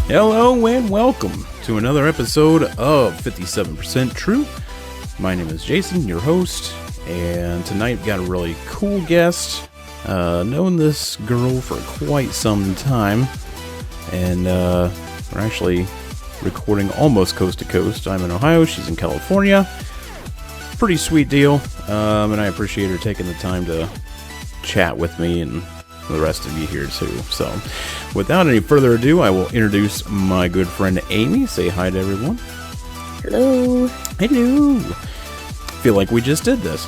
Hello and welcome to another episode of 57% True. My name is Jason, your host, and tonight we've got a really cool guest. Known this girl for quite some time, and we're actually recording almost coast to coast. I'm in Ohio, she's in California. Pretty sweet deal, and I appreciate her taking the time to chat with me and the rest of you here too. So without any further ado, I will introduce my good friend Amy. Say hi to everyone. Hello. Hello. Feel like we just did this.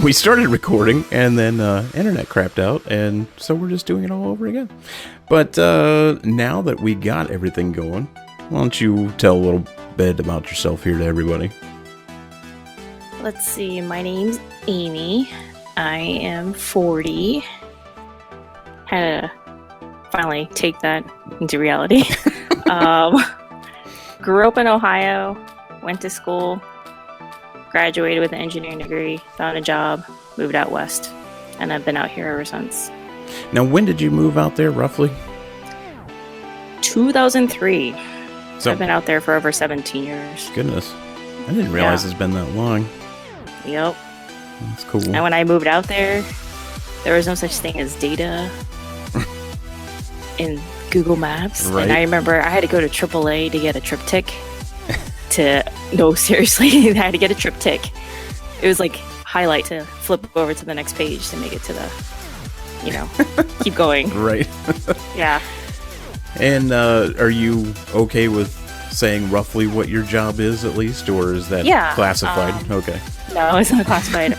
We started recording and then internet crapped out, and so we're just doing it all over again. But now that we got everything going, why don't you tell a little bit about yourself here to everybody? Let's see. My name's Amy. I am 40. Had to finally take that into reality. Grew up in Ohio, went to school, graduated with an engineering degree, found a job, moved out west, and I've been out here ever since. Now, when did you move out there, roughly? 2003. So, I've been out there for over 17 years. Goodness. I didn't realize it's been that long. Yep. That's cool. And when I moved out there was no such thing as data in Google Maps. Right. And I remember I had to go to AAA to get a triptych. No, seriously, I had to get a triptych. It was like highlight to flip over to the next page to make it to the, keep going. Right. Yeah. And are you okay with saying roughly what your job is, at least, or is that classified? Okay. No, it's not classified.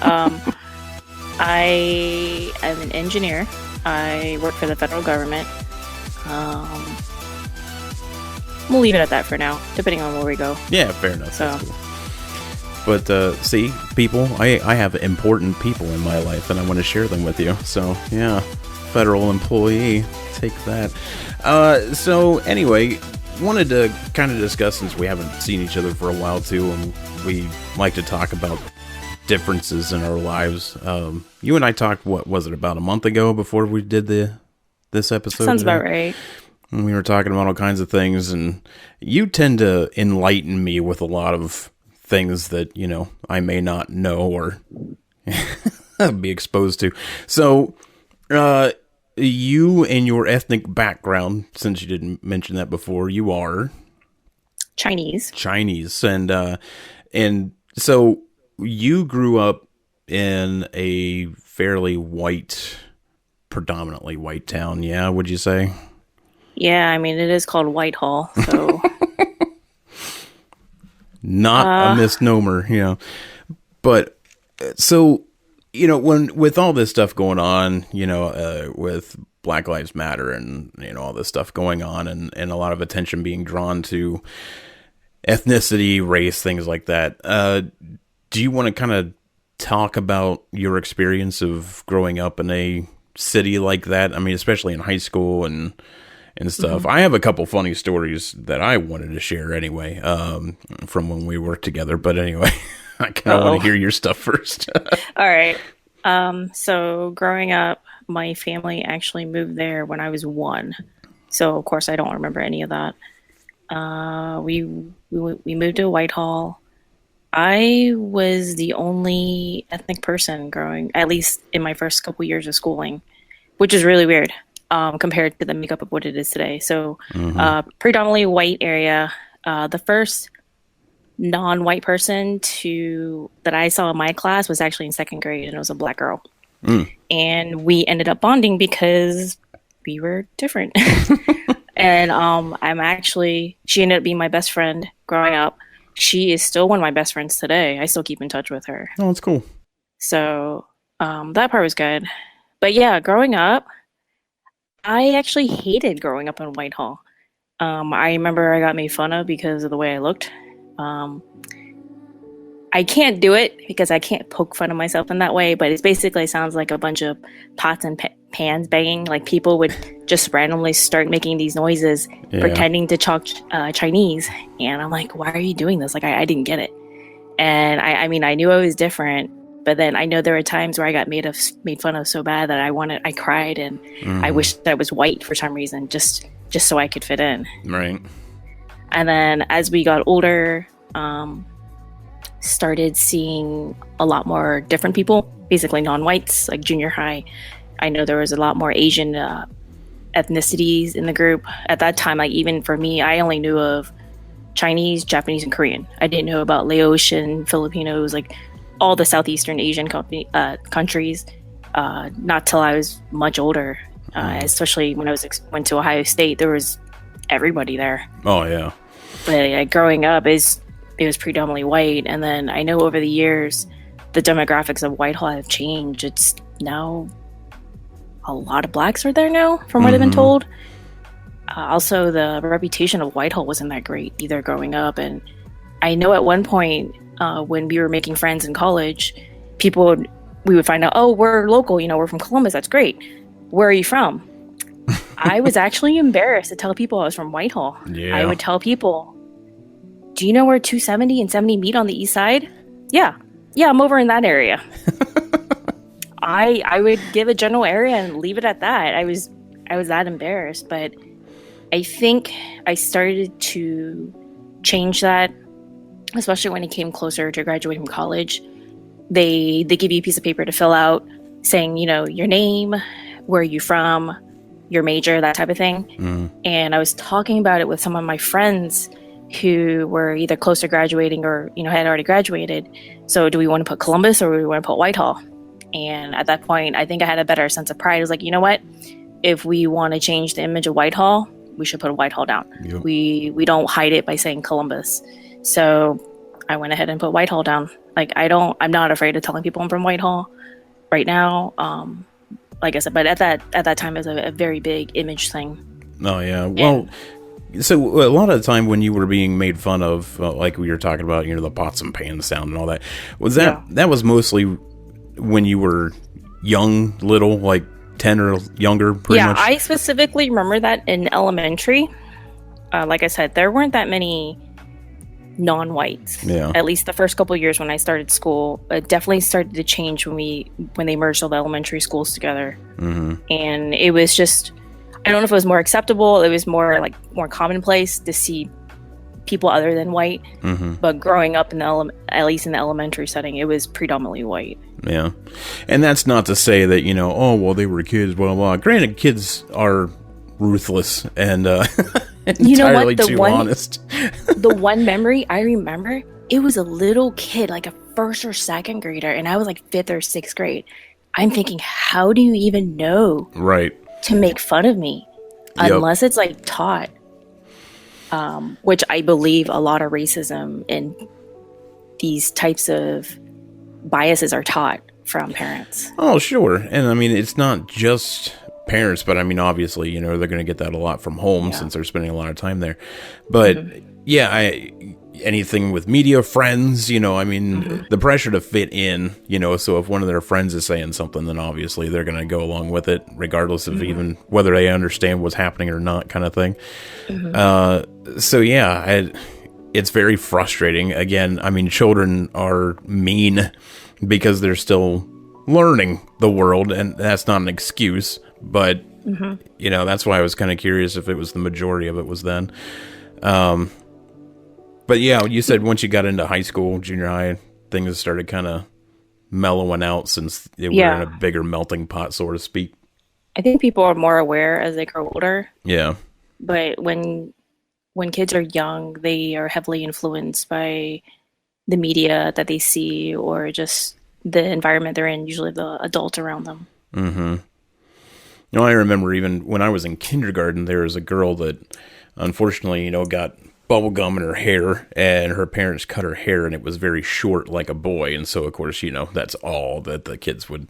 I am an engineer. I work for the federal government. We'll leave it at that for now, depending on where we go. Yeah, fair enough. So. That's cool. But see, people, I have important people in my life, and I want to share them with you. So, yeah, federal employee, take that. So, anyway, wanted to kind of discuss, since we haven't seen each other for a while, too, and we like to talk about differences in our lives. You and I talked, what was it, about a month ago before we did this episode? Sounds about right. And we were talking about all kinds of things, and you tend to enlighten me with a lot of things that, I may not know or be exposed to. So, you and your ethnic background, since you didn't mention that before, you are Chinese, and so you grew up in a fairly predominantly white town, yeah, would you say? Yeah, I mean, it is called Whitehall, so... Not a misnomer, But, so, with all this stuff going on, with Black Lives Matter and, all this stuff going on and a lot of attention being drawn to ethnicity, race, things like that, do you want to kind of talk about your experience of growing up in a city like that? I mean, especially in high school and stuff. Mm-hmm. I have a couple funny stories that I wanted to share anyway, from when we worked together. But anyway, I kind of want to hear your stuff first. All right. So growing up, my family actually moved there when I was 1. So of course I don't remember any of that. We moved to Whitehall. I was the only ethnic person growing, at least in my first couple years of schooling, which is really weird. Compared to the makeup of what it is today. So predominantly white area. The first non-white person that I saw in my class was actually in 2nd grade, and it was a black girl. And we ended up bonding because we were different. And she ended up being my best friend growing up. She is still one of my best friends today. I still keep in touch with her. Oh, that's cool. So that part was good. But yeah, growing up, I actually hated growing up in Whitehall. I remember I got made fun of because of the way I looked. I can't do it because I can't poke fun of myself in that way, but it basically sounds like a bunch of pots and pans banging. Like people would just randomly start making these noises, pretending to talk Chinese. And I'm like, why are you doing this? Like, I didn't get it. And I mean, I knew I was different, But then I know there were times where I got made fun of so bad that I cried, and I wished I was white for some reason, just so I could fit in. Right. And then as we got older, started seeing a lot more different people, basically non-whites, like junior high. I know there was a lot more Asian ethnicities in the group. At that time, like even for me, I only knew of Chinese, Japanese, and Korean. I didn't know about Laotian, Filipinos, like all the Southeastern Asian countries, not till I was much older. Especially when I went to Ohio State, there was everybody there. Oh yeah. But growing up, it was predominantly white, and then I know over the years, the demographics of Whitehall have changed. It's now a lot of blacks are there now, from what I've been told. Also, the reputation of Whitehall wasn't that great either growing up, and I know at one point when we were making friends in college, we would find out, oh, we're local, we're from Columbus. That's great. Where are you from? I was actually embarrassed to tell people I was from Whitehall. Yeah. I would tell people, do you know where 270 and 70 meet on the east side? Yeah, I'm over in that area. I would give a general area and leave it at that. I was that embarrassed, but I think I started to change that, especially when it came closer to graduating from college. They give you a piece of paper to fill out saying, your name, where are you from, your major, that type of thing. And I was talking about it with some of my friends who were either close to graduating or, had already graduated. So do we want to put Columbus or do we want to put Whitehall? And at that point, I think I had a better sense of pride. I was like, you know what? If we want to change the image of Whitehall, we should put Whitehall down. Yep. We don't hide it by saying Columbus. So I went ahead and put Whitehall down. Like, I'm not afraid of telling people I'm from Whitehall right now. Like I said, but at that time, it was a very big image thing. Oh, yeah. Well, so a lot of the time when you were being made fun of, like we were talking about, the pots and pans sound and all that, that was mostly when you were young, little, like 10 or younger, pretty much? Yeah, I specifically remember that in elementary. Like I said, there weren't that many non-whites. Yeah. At least the first couple of years when I started school, it definitely started to change when they merged all the elementary schools together. And it was just, I don't know if it was more acceptable. It was more commonplace to see people other than white. But growing up at least in the elementary setting, it was predominantly white. Yeah. And that's not to say that, oh, well, they were kids, blah, blah. Granted, kids are ruthless and entirely too honest. The one memory I remember, it was a little kid, like a first or second grader, and I was like 5th or 6th grade. I'm thinking, how do you even know to make fun of me? Unless it's like taught. Which I believe a lot of racism and these types of biases are taught from parents. Oh, sure. And I mean, it's not just parents, but I mean, obviously, they're going to get that a lot from home since they're spending a lot of time there. But anything with media friends, the pressure to fit in, so if one of their friends is saying something, then obviously they're going to go along with it, regardless of even whether they understand what's happening or not, kind of thing. So yeah, it's very frustrating. Again, I mean, children are mean because they're still learning the world, and that's not an excuse, but that's why I was kind of curious if it was the majority of it was then. But yeah, you said once you got into high school, junior high, things started kind of mellowing out since they were in a bigger melting pot, so to speak. I think people are more aware as they grow older. Yeah. But when kids are young, they are heavily influenced by the media that they see or just the environment they're in, usually the adults around them. I remember even when I was in kindergarten, there was a girl that unfortunately, got bubble gum in her hair, and her parents cut her hair, and it was very short like a boy. And so, of course, that's all that the kids would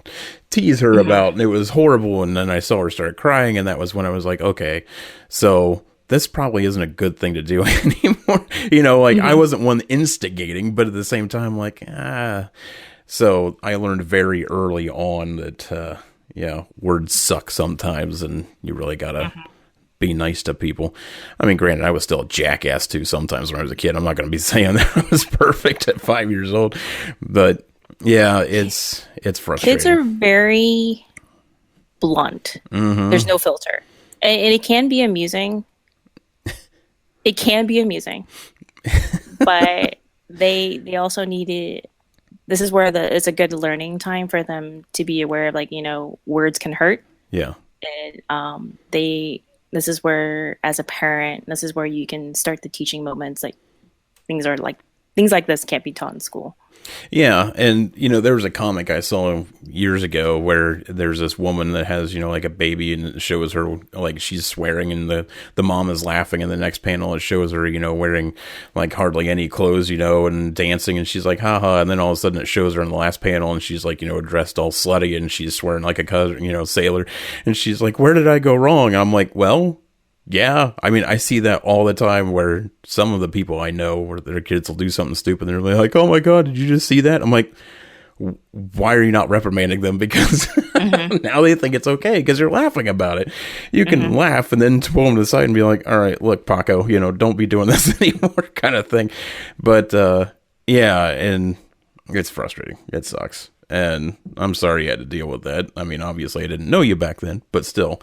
tease her about. And it was horrible. And then I saw her start crying, and that was when I was like, okay, so this probably isn't a good thing to do anymore. I wasn't one instigating, but at the same time, So I learned very early on that, words suck sometimes, and you really gotta be nice to people. I mean, granted, I was still a jackass too sometimes when I was a kid. I'm not going to be saying that I was perfect at 5 years old, but Yeah, it's Kids frustrating. are very blunt. There's no filter. And it can be amusing. It can be amusing, but they also need it. This is where it's a good learning time for them to be aware of, like, words can hurt. Yeah. And they this is where, as a parent, this is where you can start the teaching moments. Like, things are like things like this can't be taught in school. Yeah, and there was a comic I saw years ago where there's this woman that has like a baby, and it shows her like she's swearing, and the mom is laughing, and the next panel it shows her wearing like hardly any clothes, and dancing, and she's like haha, and then all of a sudden it shows her in the last panel, and she's like dressed all slutty, and she's swearing like a cousin, sailor, and she's like, where did I go wrong? And I'm like, well. Yeah, I mean, I see that all the time where some of the people I know where their kids will do something stupid and they're like, oh my God, did you just see that? I'm like, why are you not reprimanding them? Because now they think it's okay because you're laughing about it. You can laugh and then pull them to the side and be like, all right, look, Paco, don't be doing this anymore kind of thing. But yeah, and it's frustrating. It sucks. And I'm sorry you had to deal with that. I mean, obviously I didn't know you back then, but still.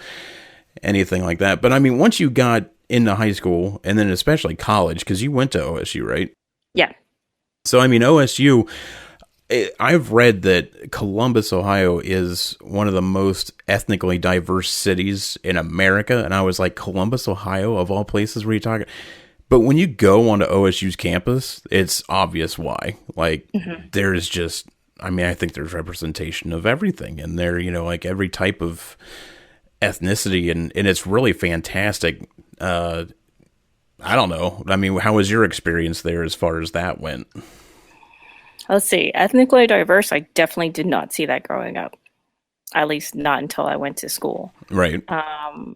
Anything like that. But I mean, once you got into high school and then especially college, because you went to OSU, right? Yeah. So, I mean, OSU, I've read that Columbus, Ohio is one of the most ethnically diverse cities in America. And I was like, Columbus, Ohio, of all places where you talking? But when you go onto OSU's campus, it's obvious why. Like, there's just, I mean, I think there's representation of everything in there, like every type of ethnicity, and it's really fantastic. I don't know. I mean, how was your experience there as far as that went? Let's see. Ethnically diverse, I definitely did not see that growing up. At least not until I went to school. Right. On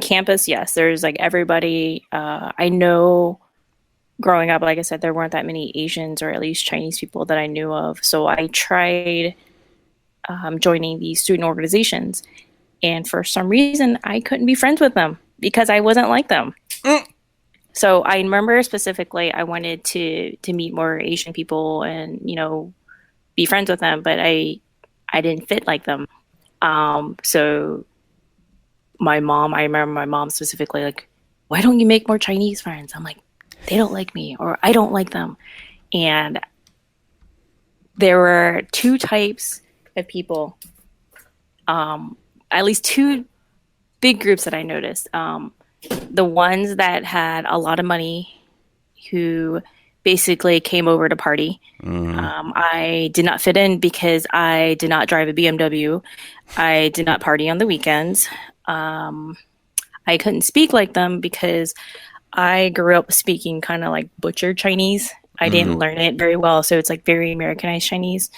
campus, yes, there's like everybody. I know growing up, like I said, there weren't that many Asians or at least Chinese people that I knew of. So I tried joining these student organizations. And for some reason, I couldn't be friends with them because I wasn't like them. So I remember specifically I wanted to meet more Asian people and, be friends with them, but I didn't fit like them. So I remember my mom specifically like, why don't you make more Chinese friends? I'm like, they don't like me or I don't like them. And there were two types of people, at least two big groups that I noticed. The ones that had a lot of money who basically came over to party. I did not fit in because I did not drive a BMW. I did not party on the weekends. I couldn't speak like them because I grew up speaking kind of like butchered Chinese. I didn't learn it very well, so it's like very Americanized Chinese.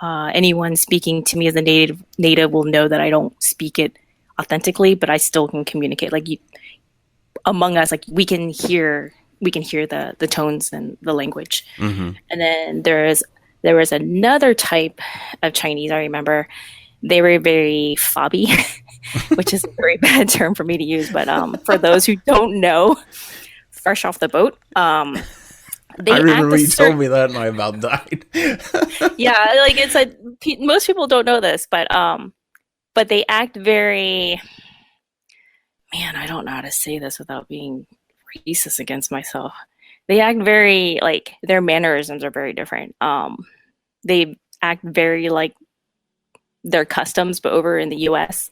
Anyone speaking to me as a native will know that I don't speak it authentically, but I still can communicate. Like among us, like we can hear the tones and the language. And then there was another type of Chinese. I remember they were very fobby, which is a very bad term for me to use. But for those who don't know, fresh off the boat, they I remember you certain... told me that and I about died. Yeah, like it's like most people don't know this, but they act very, man, I don't know how to say this without being racist against myself. They act very, like, their mannerisms are very different. They act very like their customs, but over in the US.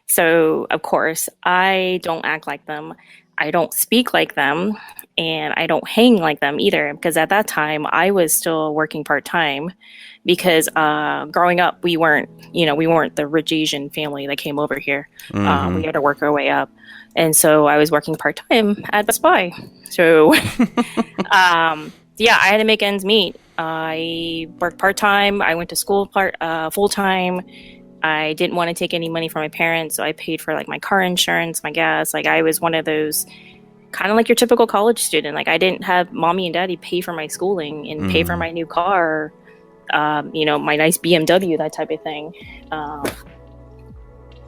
So, of course, I don't act like them. I don't speak like them, and I don't hang like them either, because at that time I was still working part-time because growing up we weren't the rich Asian family that came over here. We had to work our way up. And so I was working part-time at Best Buy. So yeah, I had to make ends meet. I worked part-time. I went to school full-time. I didn't want to take any money from my parents, so I paid for like my car insurance, my gas. Like I was one of those kind of like your typical college student. Like I didn't have mommy and daddy pay for my schooling and pay for my new car, my nice BMW, that type of thing. But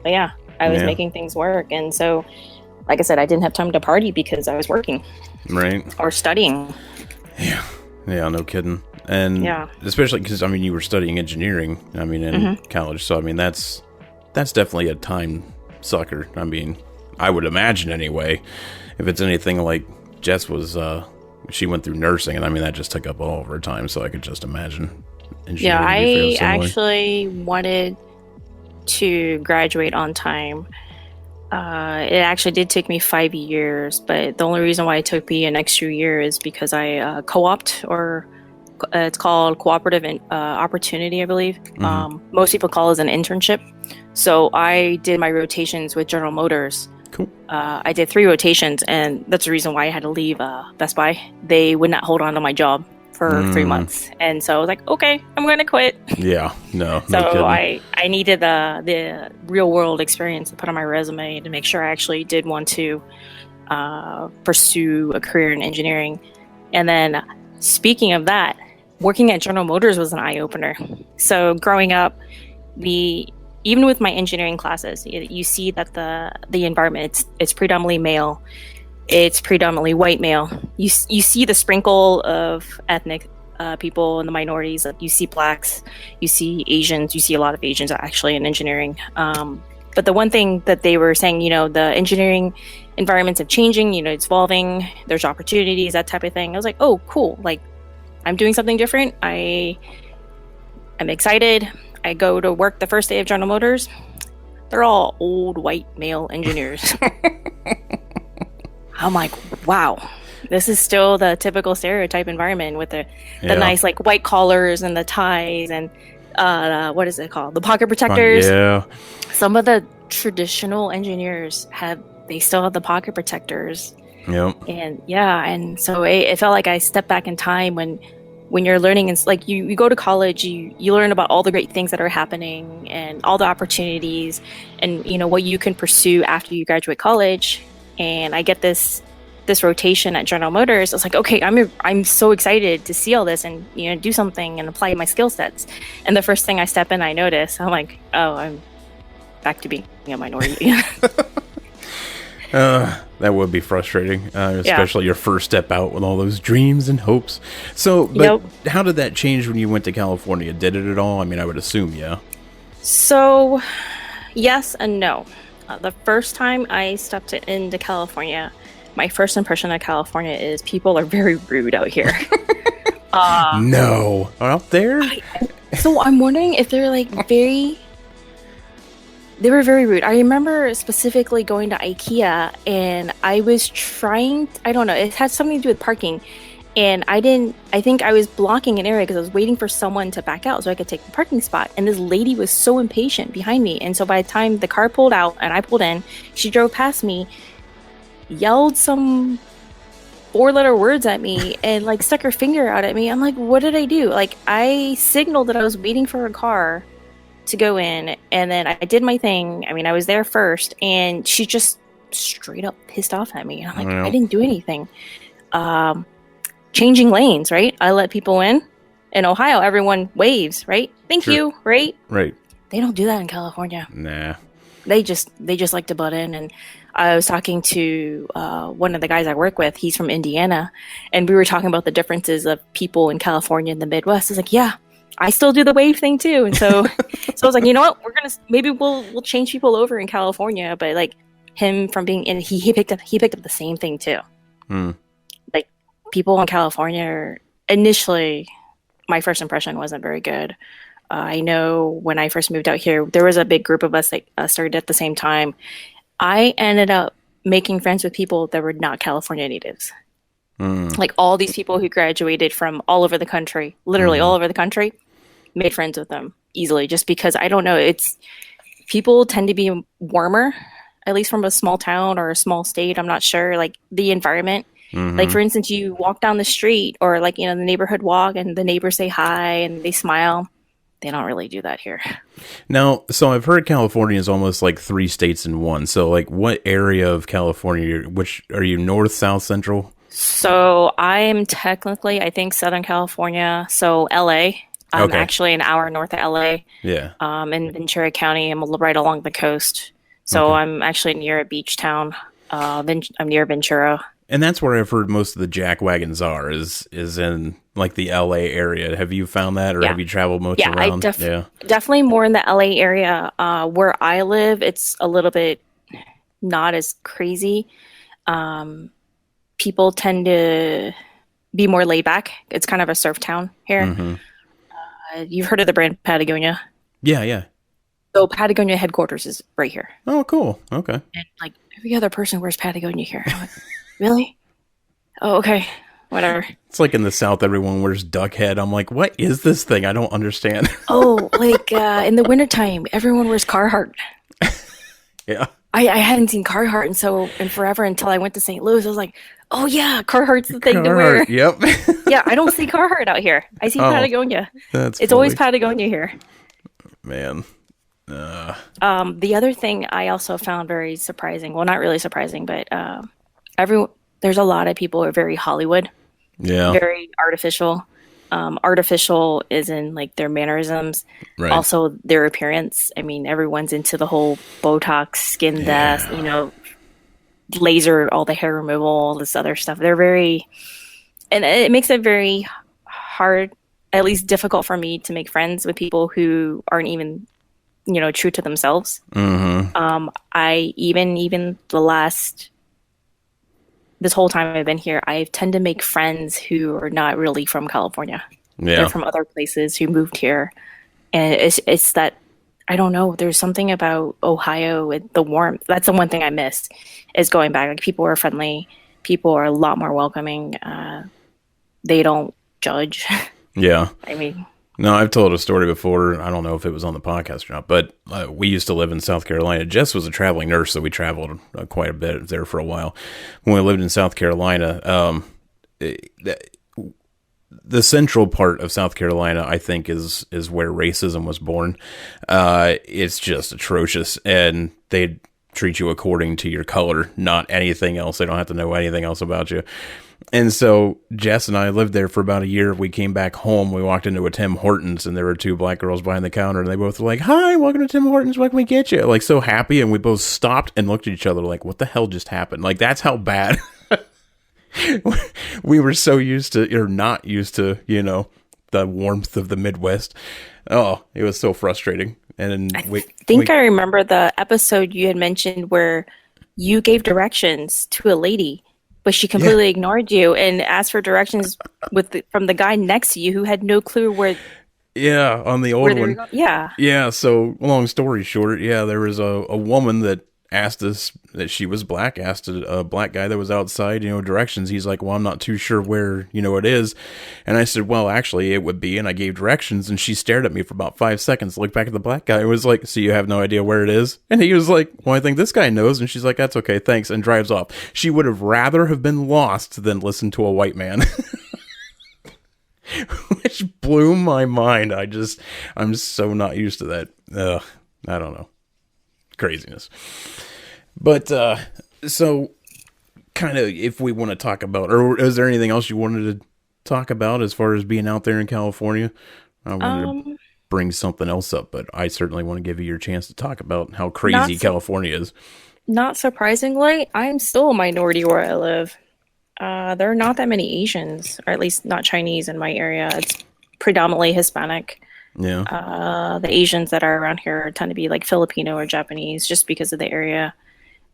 yeah, I was making things work. And so, like I said, I didn't have time to party because I was working. Right. Or studying. Yeah. Yeah, no kidding. And Yeah. especially because, I mean, you were studying engineering, I mean, in college. So, I mean, that's definitely a time sucker. I mean, I would imagine anyway, if it's anything like Jess was, she went through nursing, and I mean, that just took up all of her time. So I could just imagine Yeah, engineering to be fairly I similar. actually wanted to graduate on time. It actually did take me 5 years, but the only reason why it took me an extra year is because I co-opt, or it's called cooperative opportunity, I believe. Most people call it an internship. So I did my rotations with General Motors. Cool. I did 3 rotations, and that's the reason why I had to leave Best Buy. They would not hold on to my job for 3 months, and so I was like, okay, I'm going to quit. Yeah, no So kidding. I needed the real world experience to put on my resume to make sure I actually did want to pursue a career in engineering. And then, speaking of that, working at General Motors was an eye opener. So growing up, even with my engineering classes, you see that the environment, it's predominantly male. It's predominantly white male. You see the sprinkle of ethnic people and the minorities. Like, you see blacks, you see Asians, you see a lot of Asians actually in engineering. But the one thing that they were saying, the engineering environments are changing. It's evolving. There's opportunities, that type of thing. I was like, oh, cool. Like, I'm doing something different. I'm excited. I go to work the first day of General Motors. They're all old white male engineers. I'm like, wow, this is still the typical stereotype environment with the nice like white collars and the ties and what is it called? The pocket protectors. Yeah. Some of the traditional engineers they still have the pocket protectors. Yep. And yeah, and so it felt like I stepped back in time when you're learning, and like you go to college, you learn about all the great things that are happening and all the opportunities and what you can pursue after you graduate college. And I get this rotation at General Motors. I was like, okay, I'm so excited to see all this and do something and apply my skill sets. And the first thing I step in, I notice, I'm like, oh, I'm back to being a minority. That would be frustrating, especially your first step out with all those dreams and hopes. So, but how did that change when you went to California? Did it at all? I mean, I would assume, yeah. So, yes and no. The first time I stepped into California, my first impression of California is people are very rude out here. No, out there? So I'm wondering if they're like they were very rude. I remember specifically going to IKEA and I was I don't know, it had something to do with parking. And I think I was blocking an area because I was waiting for someone to back out so I could take the parking spot. And this lady was so impatient behind me. And so by the time the car pulled out and I pulled in, she drove past me, yelled some 4-letter words at me, and like stuck her finger out at me. I'm like, what did I do? Like, I signaled that I was waiting for a car to go in. And then I did my thing. I mean, I was there first. And she just straight up pissed off at me. And I'm like, I didn't do anything. Changing lanes, right? I let people in. In Ohio, everyone waves, right? Thank you, right? Right. They don't do that in California. Nah. They just like to butt in. And I was talking to one of the guys I work with. He's from Indiana, and we were talking about the differences of people in California and the Midwest. It's like, yeah, I still do the wave thing too. And so, so I was like, you know what? Maybe we'll change people over in California. But like him from being in, he picked up the same thing too. Like, people in California initially, my first impression wasn't very good. I know when I first moved out here, there was a big group of us that started at the same time. I ended up making friends with people that were not California natives. Like, all these people who graduated from all over the country, literally all over the country, made friends with them easily just because, I don't know, people tend to be warmer, at least from a small town or a small state. I'm not sure, like the environment. Like, for instance, you walk down the street or like, the neighborhood walk and the neighbors say hi and they smile. They don't really do that here. Now, so I've heard California is almost like 3 states in one. So like, what area of California, which are you, north, south, central? So I am technically, I think, Southern California. So LA. I'm actually an hour north of LA. Yeah. In Ventura County. I'm right along the coast. So I'm actually near a beach town. I'm near Ventura. And that's where I've heard most of the jack wagons are is in like the LA area. Have you found that, or Yeah. have you traveled much Yeah, I around? Yeah. definitely more in the LA area. Where I live, it's a little bit not as crazy. Um, People tend to be more laid back. It's kind of a surf town here. Mm-hmm. You've heard of the brand Patagonia? Yeah, yeah. So Patagonia headquarters is right here. Oh, cool. Okay. And like every other person wears Patagonia here. I'm like, really? Oh, okay. Whatever. It's like in the South, everyone wears duck head. I'm like, what is this thing? I don't understand. Oh, like in the wintertime, everyone wears Carhartt. Yeah. I hadn't seen Carhartt in forever until I went to St. Louis. I was like, oh yeah, Carhartt's the thing to wear. Carhartt. Yep. Yeah, I don't see Carhartt out here. I see Oh, Patagonia. that's It's funny. always Patagonia here. Man. The other thing I also found very surprising, well, not really surprising, but every there's a lot of people who are very Hollywood, Yeah. very artificial. Artificial is in like their mannerisms, Right. also their appearance. I mean, everyone's into the whole Botox, skin death, laser, all the hair removal, all this other stuff. They're very, and it makes it very hard, at least difficult for me to make friends with people who aren't even, true to themselves. Mm-hmm. I even this whole time I've been here, I tend to make friends who are not really from California. Yeah. They're from other places who moved here, and it's that I don't know. There's something about Ohio with the warmth. That's the one thing I miss is going back. Like people are friendly, people are a lot more welcoming. They don't judge. Yeah. I mean, No, I've told a story before. I don't know if it was on the podcast or not, but we used to live in South Carolina. Jess was a traveling nurse, so we traveled quite a bit there for a while. When we lived in South Carolina, the central part of South Carolina, I think, is where racism was born. It's just atrocious, and they treat you according to your color, not anything else. They don't have to know anything else about you. And so Jess and I lived there for about a year. We came back home. We walked into a Tim Hortons, and there were two black girls behind the counter, and they both were like, "Hi, welcome to Tim Hortons. What can we get you?" Like, so happy, and we both stopped and looked at each other like, "What the hell just happened?" Like, that's how bad we were so used to, or not used to, the warmth of the Midwest. Oh, it was so frustrating. And then I remember the episode you had mentioned where you gave directions to a lady, but she completely ignored you and asked for directions from the guy next to you who had no clue where. Yeah, on the old one. Yeah. Yeah, so long story short, there was a woman that asked us that she was black, asked a black guy that was outside, directions. He's like, "Well, I'm not too sure where, it is." And I said, "Well, actually, it would be," and I gave directions, and she stared at me for about 5 seconds, looked back at the black guy, and was like, "So you have no idea where it is?" And he was like, "Well, I think this guy knows," and she's like, "That's okay, thanks," and drives off. She would have rather have been lost than listen to a white man. Which blew my mind. I'm so not used to that. I don't know. Craziness. But so kind of, if we want to talk about, or is there anything else you wanted to talk about as far as being out there in California? I wanted to bring something else up, but I certainly want to give you your chance to talk about how crazy California is. Not surprisingly, I'm still a minority where I live. There are not that many Asians, or at least not Chinese in my area. It's predominantly Hispanic. Yeah. The Asians that are around here tend to be like Filipino or Japanese just because of the area.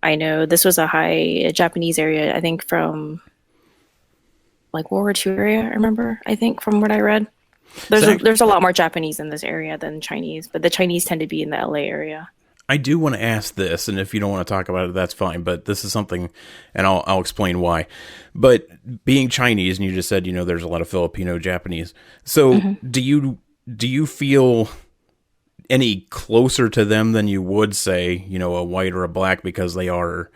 I know this was a Japanese area, I think from like World War II area, I remember, I think from what I read. There's a lot more Japanese in this area than Chinese, but the Chinese tend to be in the LA area. I do want to ask this, and if you don't want to talk about it, that's fine, but this is something, and I'll explain why. But being Chinese, and you just said, there's a lot of Filipino, Japanese. So do you feel any closer to them than you would, say, a white or a black, because they are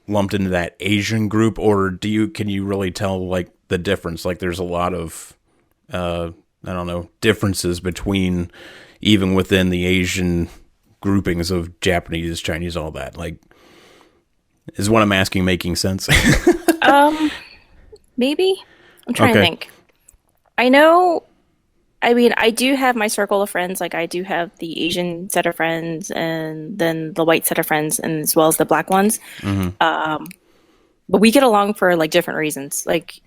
lumped into that Asian group? Or can you really tell, like, the difference? Like, there's a lot of, I don't know, differences between, even within the Asian groupings of Japanese, Chinese, all that. Like, is what I'm asking making sense? Maybe. I'm trying to think. I do have my circle of friends. Like, I do have the Asian set of friends and then the white set of friends, and as well as the black ones. but we get along for like different reasons. Like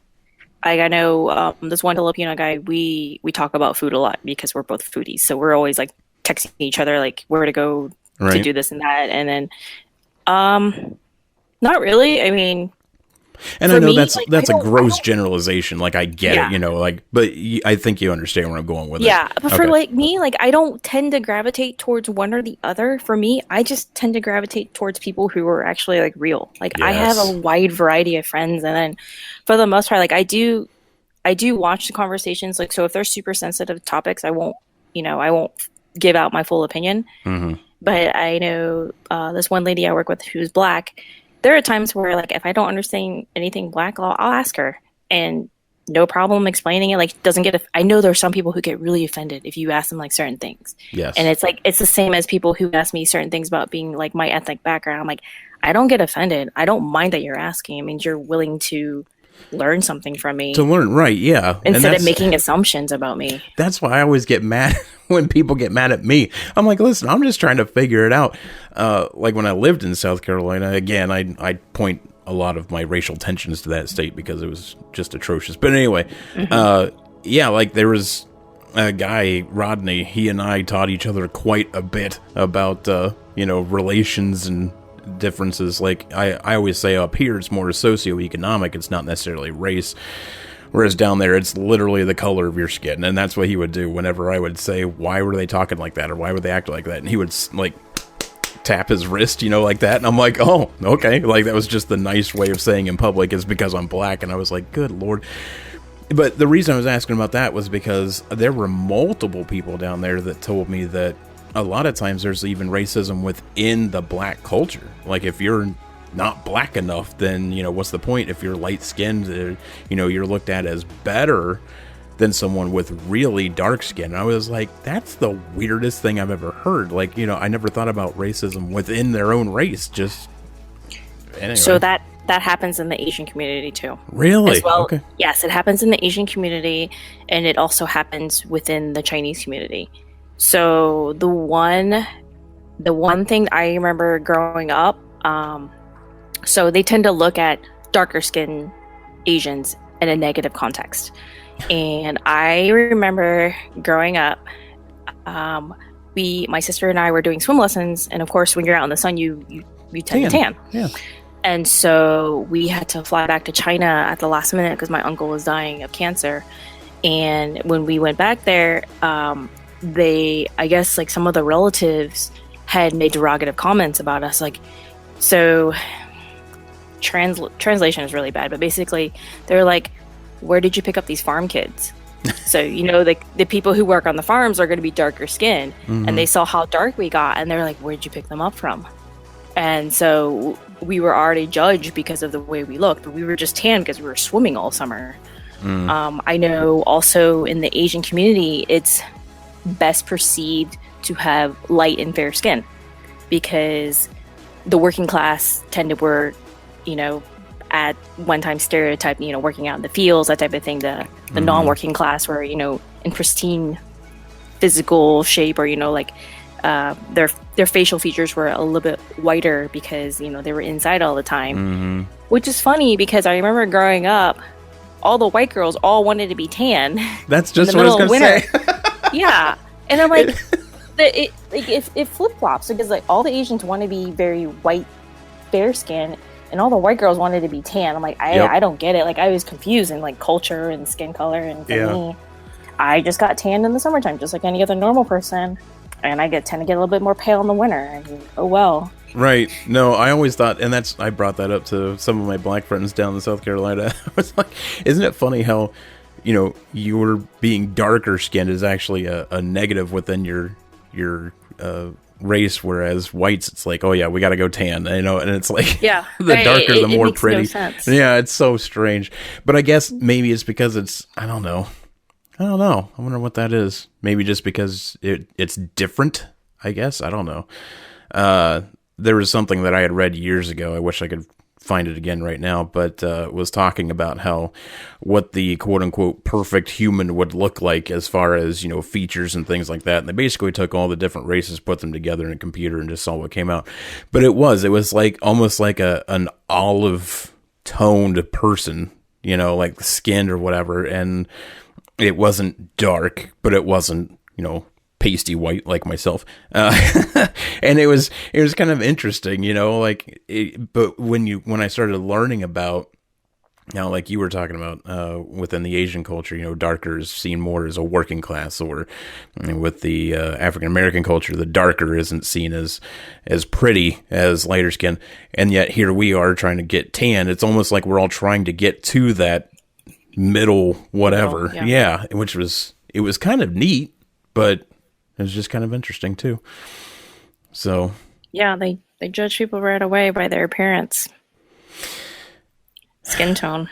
I know this one Filipino guy. We talk about food a lot because we're both foodies. So we're always like texting each other like where to go to Right. do this and that. And then not really. I mean, And I for know me, like that's a I gross don't. generalization. Like I get it, Yeah. you know, like, but I think you understand where I'm going with it. Yeah, but for Okay. like me, like I don't tend to gravitate towards one or the other. For me, I just tend to gravitate towards people who are actually like real. Like I have a Yes. wide variety of friends, and then for the most part, like I do watch the conversations. Like so, if they're super sensitive topics, I won't give out my full opinion. Hmm. But I know this one lady I work with who's black. There are times where, like, if I don't understand anything black, I'll ask her, and no problem explaining it. Like, doesn't get. I know there are some people who get really offended if you ask them like certain things, and Yes. it's like it's the same as people who ask me certain things about being like my ethnic background. I'm like, I don't get offended. I don't mind that you're asking. It means you're willing to learn something from To me learn, right? Yeah, and instead of making assumptions about me. that's why I always get mad when people get mad at me. I'm like, listen, I'm just trying to figure it out. Like when I lived in South Carolina, again, I point a lot of my racial tensions to that state because it was just atrocious. But anyway, yeah, like there was a guy, Rodney. He and I taught each other quite a bit about relations and differences. Like I always say, up here it's more socioeconomic. It's not necessarily race. Whereas down there, it's literally the color of your skin. And that's what he would do whenever I would say, why were they talking like that? Or why would they act like that? And he would, like, tap his wrist, like that. And I'm like, oh, okay. Like, that was just the nice way of saying in public is because I'm black. And I was like, good Lord. But the reason I was asking about that was because there were multiple people down there that told me that a lot of times there's even racism within the black culture. Like, if you're not black enough, then what's the point? If you're light skinned, you're looked at as better than someone with really dark skin. And I was like, that's the weirdest thing I've ever heard. Like, I never thought about racism within their own race. Just So anyway. that happens in the Asian community too. Really? As well. Okay. Yes, it happens in the Asian community, and it also happens within the Chinese community. So the one thing I remember growing up, so they tend to look at darker skinned Asians in a negative context. And I remember growing up, my sister and I were doing swim lessons, and of course, when you're out in the sun, you tend to tan. Yeah. And so we had to fly back to China at the last minute because my uncle was dying of cancer. And when we went back there, I guess like some of the relatives had made derogative comments about us. Like, so translation is really bad, but basically they're like, where did you pick up these farm kids? So, the people who work on the farms are going to be darker skinned. Mm-hmm. And they saw how dark we got. And they're like, where'd you pick them up from? And so we were already judged because of the way we looked, but we were just tan because we were swimming all summer. I know also in the Asian community, it's best perceived to have light and fair skin because the working class tend to wear, at one time stereotype, working out in the fields, that type of thing. The non-working class were, in pristine physical shape or, their facial features were a little bit whiter because they were inside all the time, which is funny because I remember growing up, all the white girls all wanted to be tan. That's just in the what I was middle going of to winter. say. Yeah, and I'm like, it flip flops because like all the Asians want to be very white, fair skin, and all the white girls wanted to be tan. I'm like, I don't get it. Like I was confused in like culture and skin color, and for me, I just got tanned in the summertime, just like any other normal person. And I tend to get a little bit more pale in the winter. And, oh well. Right. No, I always thought, and I brought that up to some of my black friends down in South Carolina. I was like, isn't it funny how, your being darker skinned is actually a negative within your race, whereas whites, it's like, oh yeah, we got to go tan, and it's like, yeah, the darker, the more makes pretty. No sense. Yeah, it's so strange. But I guess maybe it's because I don't know. I wonder what that is. Maybe just because it's different, I guess. I don't know. There was something that I had read years ago. I wish I could find it again right now, but was talking about what the quote unquote perfect human would look like as far as, features and things like that. And they basically took all the different races, put them together in a computer and just saw what came out. But it was like almost like an olive toned person, like the skin or whatever. And it wasn't dark, but it wasn't, pasty white like myself. And it was kind of interesting, but when I started learning about, like you were talking about, within the Asian culture, darker is seen more as a working class, or with the African American culture, the darker isn't seen as pretty as lighter skin. And yet here we are trying to get tan. It's almost like we're all trying to get to that middle whatever. Yeah. Yeah, it was kind of neat, but it was just kind of interesting too. So Yeah, they judge people right away by their appearance, skin tone.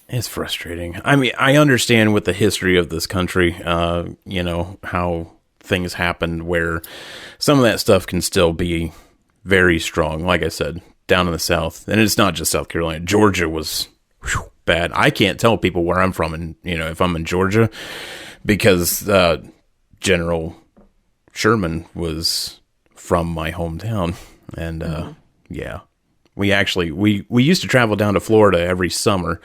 it's frustrating. I mean, I understand with the history of this country, how things happened where some of that stuff can still be very strong. Like I said, down in the South, and it's not just South Carolina. Georgia was bad. I can't tell people where I'm from, and if I'm in Georgia, because General Sherman was from my hometown, and yeah, we used to travel down to Florida every summer,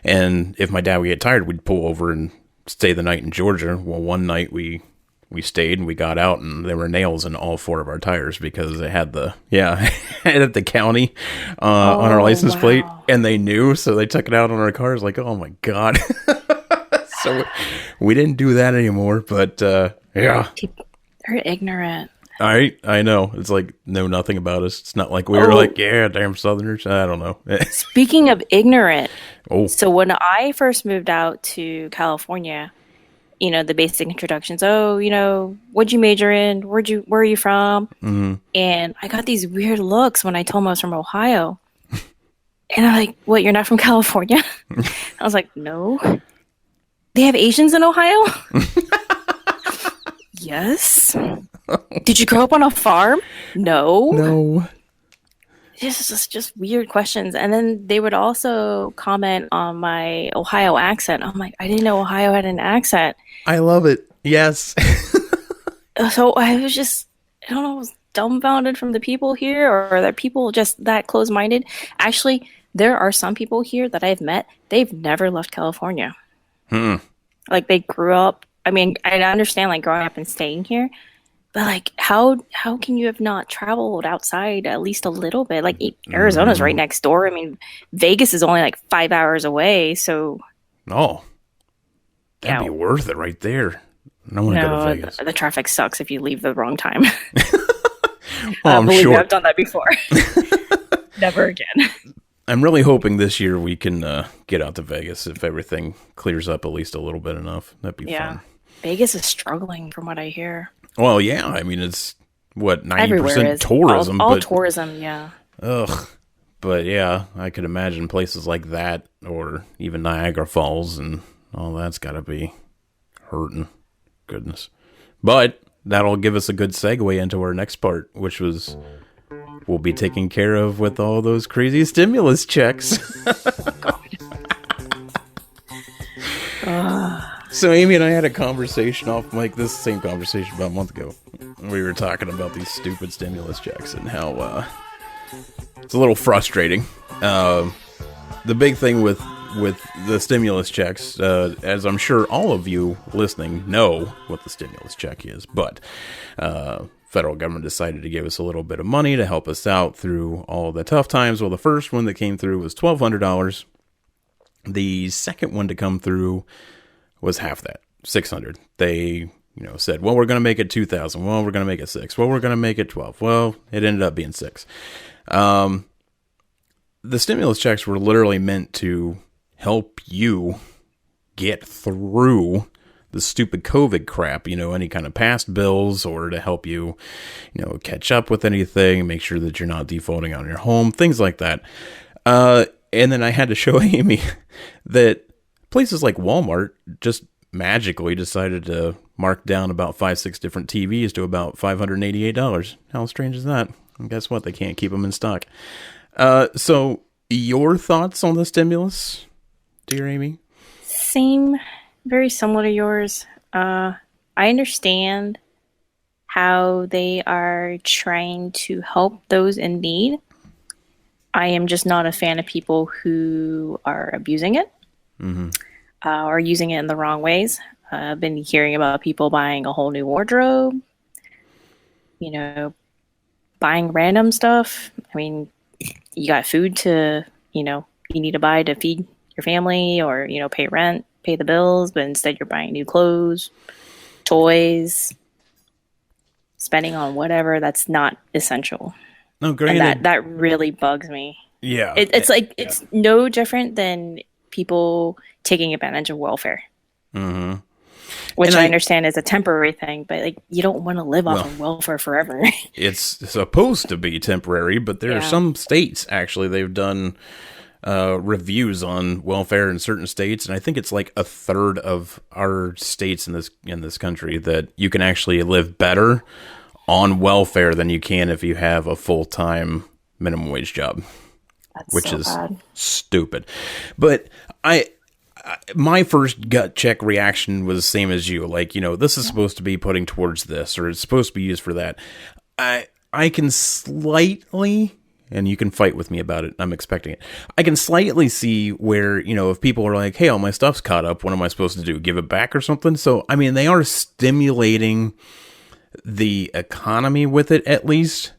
and if my dad would get tired, we'd pull over and stay the night in Georgia. Well, one night we stayed and we got out, and there were nails in all four of our tires because it had it had the county on our license plate, and they knew, so they took it out on our cars. Like, oh my god. So we didn't do that anymore, but yeah. People are ignorant. I know. It's like know nothing about us. It's not like we were like, yeah, damn Southerners. I don't know. Speaking of ignorant, Oh, so when I first moved out to California, the basic introductions. Oh, what'd you major in? Where are you from? mm-hmm. And I got these weird looks when I told them I was from Ohio. And I'm like, what, you're not from California? I was like, no. They have Asians in Ohio? Yes. Did you grow up on a farm? No. No. Just weird questions. And then they would also comment on my Ohio accent. I'm like, I didn't know Ohio had an accent. I love it. Yes. So I was just, I don't know, I was dumbfounded from the people here, or are there people just that close-minded? Actually, there are some people here that I've met, they've never left California. Like they grew up, I mean, I understand like growing up and staying here, but like how can you have not traveled outside at least a little bit? Like Arizona's right next door. I mean, Vegas is only like 5 hours away, so Oh, that'd yeah. be worth it right there. I want to go to No, Vegas. the traffic sucks if you leave the wrong time. Well, I'm Believe me, sure. I've done that before. Never again. I'm really hoping this year we can get out to Vegas if everything clears up at least a little bit enough. That'd be Yeah. fun. Vegas is struggling from what I hear. Well, yeah. I mean, it's what, Everywhere 90% is tourism, all but tourism, yeah. ugh. But yeah, I could imagine places like that, or even Niagara Falls, and all that's got to be hurting. Goodness. But that'll give us a good segue into our next part, which was we'll be taken care of with all those crazy stimulus checks. So Amy and I had a conversation off mic, this same conversation about a month ago. We were talking about these stupid stimulus checks and how it's a little frustrating. The big thing with the stimulus checks, as I'm sure all of you listening know what the stimulus check is, but federal government decided to give us a little bit of money to help us out through all the tough times. Well, the first one that came through was $1,200. The second one to come through was half that, $600. They, said, well, we're going to make it 2,000. Well, we're going to make it 6. Well, we're going to make it 12. Well, it ended up being 6. The stimulus checks were literally meant to help you get through the stupid COVID crap, any kind of past bills, or to help you, catch up with anything, make sure that you're not defaulting on your home, things like that. And then I had to show Amy that places like Walmart just magically decided to mark down about 5-6 different TVs to about $588. How strange is that? And guess what? They can't keep them in stock. So your thoughts on the stimulus, dear Amy? Same, very similar to yours. I understand how they are trying to help those in need. I am just not a fan of people who are abusing it or using it in the wrong ways. I've been hearing about people buying a whole new wardrobe, you know, buying random stuff. I mean, you got food to, you need to buy to feed your family or, pay rent, pay the bills, but instead you're buying new clothes, toys, spending on whatever that's not essential. No, And granted, that really bugs me. yeah, It's like it's no different than people taking advantage of welfare, which And I understand is a temporary thing, but like you don't want to live off well, of welfare forever. it's supposed to be temporary, but there are Yeah. some states actually they've done reviews on welfare in certain states, and I think it's like a third of our states in this country that you can actually live better on welfare than you can if you have a full-time minimum wage job, That's which so is bad. stupid. But my first gut check reaction was the same as you. Like, this is supposed to be putting towards this, or it's supposed to be used for that. I can slightly, and you can fight with me about it, I'm expecting it. I can slightly see where, if people are like, hey, all my stuff's caught up, what am I supposed to do? Give it back or something? So, I mean, they are stimulating the economy with it, at least.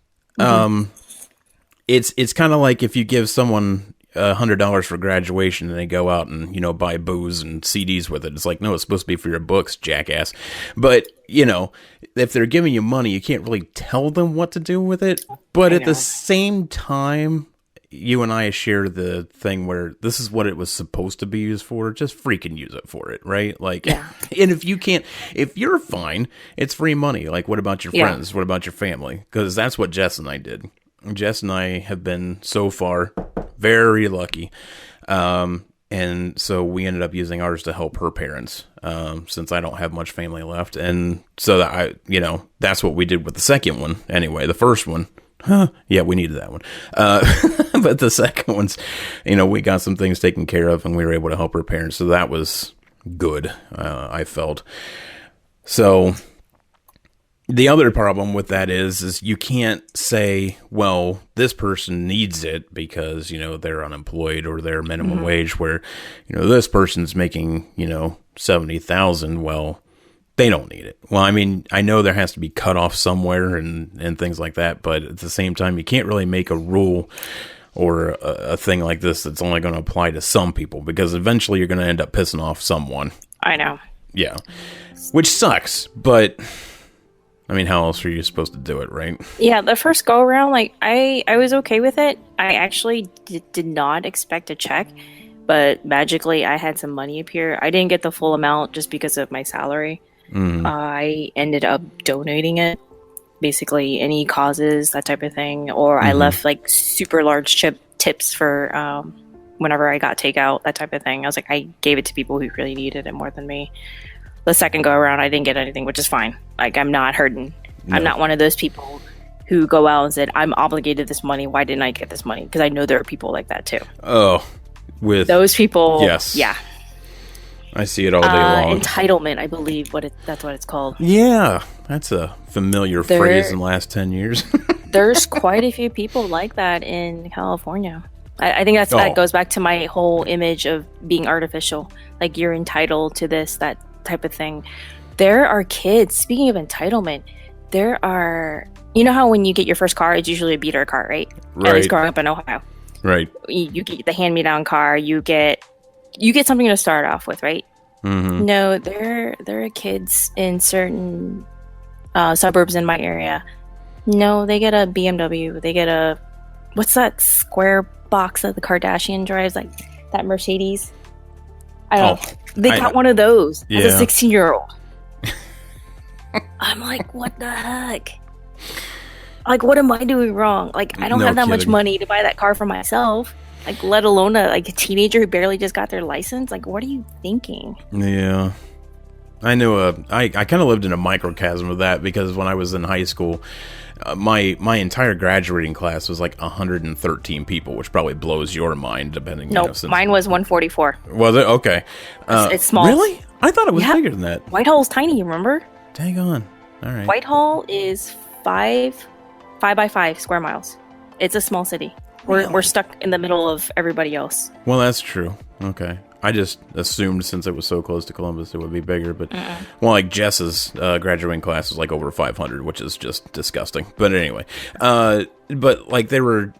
It's kind of like if you give someone $100 for graduation and they go out and buy booze and CDs with it. It's like, no, it's supposed to be for your books, jackass. But if they're giving you money, you can't really tell them what to do with it. But at the same time, you and I share the thing where this is what it was supposed to be used for. Just freaking use it for it, right? Like, and if you're fine, it's free money. Like, what about your friends? What about your family? Because that's what Jess and I did. Jess and I have been so far very lucky. And so we ended up using ours to help her parents, since I don't have much family left. And so that that's what we did with the second one. Anyway, the first one, yeah, we needed that one. But the second one's, we got some things taken care of and we were able to help her parents. So that was good. I felt so. The other problem with that is you can't say, well, this person needs it because, they're unemployed or they're minimum wage, where, this person's making, 70,000. Well, they don't need it. Well, I mean, I know there has to be cut off somewhere and things like that, but at the same time, you can't really make a rule or a thing like this that's only going to apply to some people, because eventually you're going to end up pissing off someone. I know. Yeah. Which sucks, but I mean, how else are you supposed to do it, right? Yeah, the first go around, like I was okay with it. I actually did not expect a check, but magically I had some money appear. I didn't get the full amount just because of my salary. I ended up donating it, basically any causes, that type of thing, or I left like super large tips for whenever I got takeout, that type of thing. I was like, I gave it to people who really needed it more than me. The second go around, I didn't get anything, which is fine. Like, I'm not hurting. No. I'm not one of those people who go out and said, I'm obligated this money. Why didn't I get this money? Because I know there are people like that too. Oh, with those people. Yes. Yeah. I see it all day long. Entitlement, I believe that's what it's called. Yeah. That's a familiar phrase in the last 10 years. There's quite a few people like that in California. I think that goes back to my whole image of being artificial. Like, you're entitled to this, that type of thing. There are kids, speaking of entitlement, there are, how when you get your first car, it's usually a beater car, right? At least growing up in Ohio. Right. You get the hand-me-down car, you get something to start off with, right? No, there are kids in certain suburbs in my area. No, they get a BMW, they get a, what's that square box that the Kardashian drives, like that Mercedes? I don't know. They got one of those as a 16-year-old. I'm like, what the heck? Like, what am I doing wrong? Like, I don't have that much money to buy that car for myself. Like, let alone a teenager who barely just got their license. Like, what are you thinking? Yeah. I know. I kind of lived in a microcosm of that, because when I was in high school, my entire graduating class was like 113 people, which probably blows your mind, depending. No, mine was 144. Was it? Okay. It's small. Really? I thought it was bigger than that. Whitehall's tiny. Remember? Dang on. All right. Whitehall is 5 by 5 square miles. It's a small city. We're Really? stuck in the middle of everybody else. Well, that's true. Okay. I just assumed since it was so close to Columbus, it would be bigger. But, Mm-mm. well, like Jess's graduating class was like over 500, which is just disgusting. But anyway, but like there were